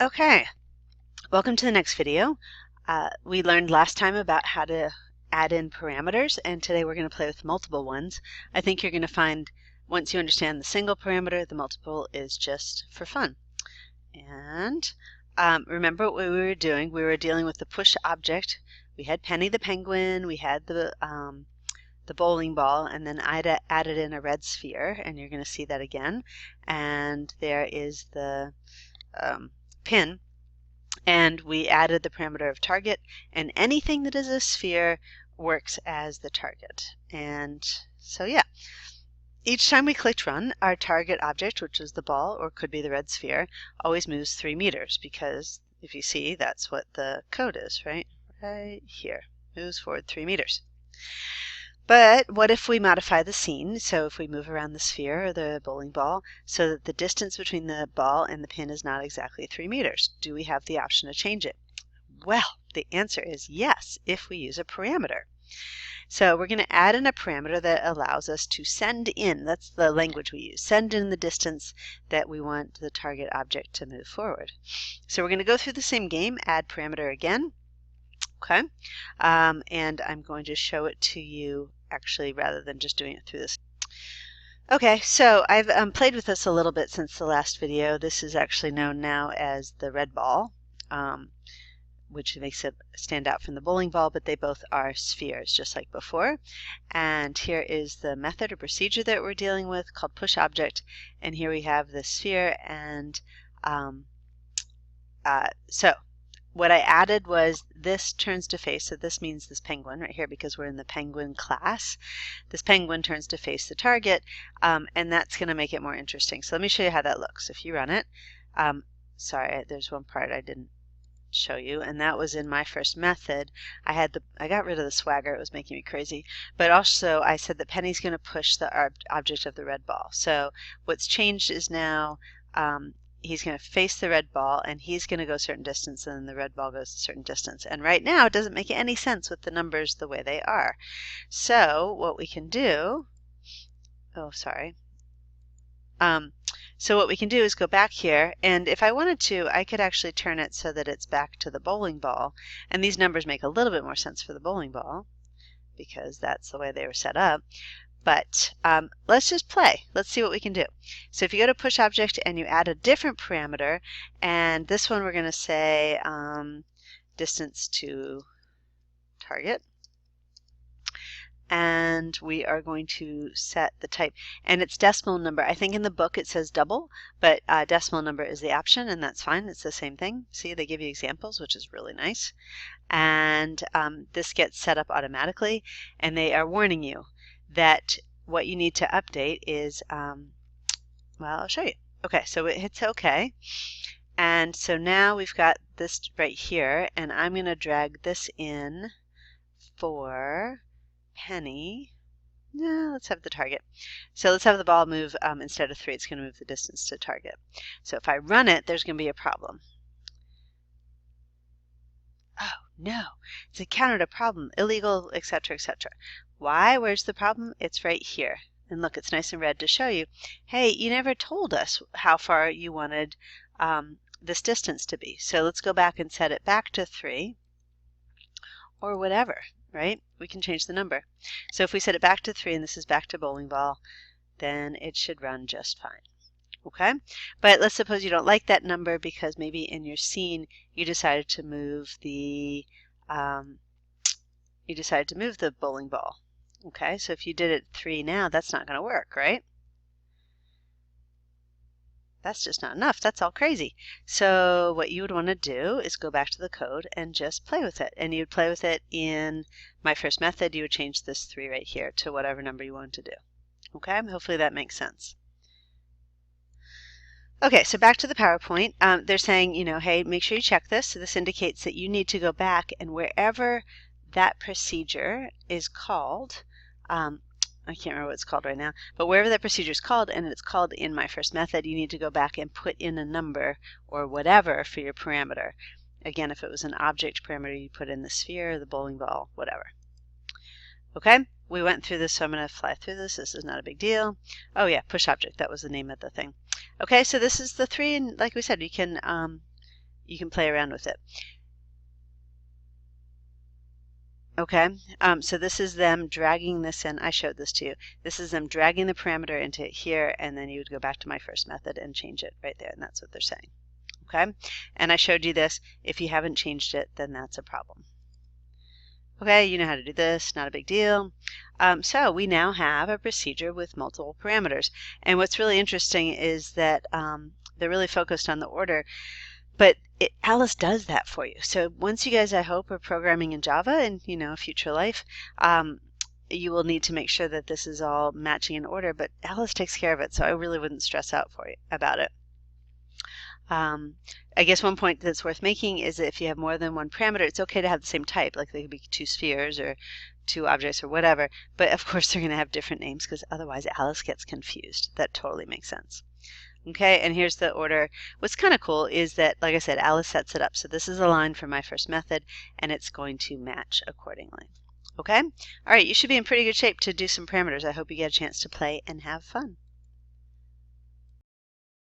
Okay, welcome to the next video. We learned last time about how to add in parameters, and today we're going to play with multiple ones. I think you're going to find once you understand the single parameter, the multiple is just for fun. And remember what we were doing? We were dealing with the push object. We had Penny the penguin, we had the bowling ball, and then I added in a red sphere, and you're going to see that again. And there is the pin. And we added the parameter of target, and anything that is a sphere works as the target. And so yeah, each time we clicked run, our target object, which is the ball or could be the red sphere, always moves 3 meters, because if you see, that's what the code is, right here, moves forward 3 meters. But what if we modify the scene? So if we move around the sphere or the bowling ball so that the distance between the ball and the pin is not exactly 3 meters, do we have the option to change it? Well, the answer is yes, if we use a parameter. So we're going to add in a parameter that allows us to send in, that's the language we use, send in the distance that we want the target object to move forward. So we're going to go through the same game, add parameter again. Okay, and I'm going to show it to you actually rather than just doing it through this. Okay, so I've played with this a little bit since the last video. This is actually known now as the red ball, which makes it stand out from the bowling ball, but they both are spheres just like before. And here is the method or procedure that we're dealing with called push object, and here we have the sphere. And so what I added was this turns to face, so this means this penguin right here because we're in the penguin class. This penguin turns to face the target, and that's going to make it more interesting. So let me show you how that looks. If you run it, sorry, there's one part I didn't show you, and that was in my first method. I got rid of the swagger, it was making me crazy, but also I said that Penny's going to push the object of the red ball. So what's changed is now he's going to face the red ball, and he's going to go a certain distance, and then the red ball goes a certain distance. And right now, it doesn't make any sense with the numbers the way they are. So what we can do, so what we can do is go back here, and if I wanted to, I could actually turn it so that it's back to the bowling ball. And these numbers make a little bit more sense for the bowling ball, because that's the way they were set up. But let's just play. Let's see what we can do. So if you go to push object and you add a different parameter, and this one we're going to say distance to target, and we are going to set the type, and it's decimal number. I think in the book it says double, but decimal number is the option, and that's fine. It's the same thing. See, they give you examples, which is really nice. And this gets set up automatically, and they are warning you that what you need to update is, well, I'll show you. Okay, so it hits OK. And so now we've got this right here, and I'm going to drag this in for Penny. No, let's have the target. So let's have the ball move, instead of 3, it's going to move the distance to target. So if I run it, there's going to be a problem. Oh, no, it's encountered a problem, illegal, etc., etc. Why? Where's the problem? It's right here. And look, it's nice and red to show you, hey, you never told us how far you wanted this distance to be. So let's go back and set it back to 3 or whatever, right? We can change the number. So if we set it back to 3 and this is back to bowling ball, then it should run just fine. Okay, but let's suppose you don't like that number because maybe in your scene you decided to move the bowling ball. Okay, so if you did it 3 now, that's not going to work, right? That's just not enough. That's all crazy. So what you would want to do is go back to the code and just play with it. And you'd play with it in my first method. You would change this 3 right here to whatever number you want to do. Okay, hopefully that makes sense. Okay, so back to the PowerPoint. They're saying, you know, hey, make sure you check this. So this indicates that you need to go back, and wherever that procedure is called, I can't remember what it's called right now, but wherever that procedure is called, and it's called in my first method, you need to go back and put in a number or whatever for your parameter. Again, if it was an object parameter, you put in the sphere, the bowling ball, whatever. Okay, we went through this, so I'm going to fly through this. This is not a big deal. Oh yeah, push object, that was the name of the thing. Okay, so this is the 3, and like we said, you can you can play around with it. Okay, so this is them dragging this in. I showed this to you. This is them dragging the parameter into here, and then you would go back to my first method and change it right there, and that's what they're saying. Okay, and I showed you this. If you haven't changed it, then that's a problem. Okay, you know how to do this, not a big deal. So we now have a procedure with multiple parameters. And what's really interesting is that they're really focused on the order, but Alice does that for you. So once you guys, I hope, are programming in Java and, you know, future life, you will need to make sure that this is all matching in order, but Alice takes care of it, so I really wouldn't stress out about it. I guess one point that's worth making is that if you have more than one parameter, it's okay to have the same type, like they could be 2 spheres or 2 objects or whatever, but of course they're going to have different names because otherwise Alice gets confused. That totally makes sense. Okay, and here's the order. What's kind of cool is that, like I said, Alice sets it up. So this is a line for my first method, and it's going to match accordingly. Okay? All right, you should be in pretty good shape to do some parameters. I hope you get a chance to play and have fun.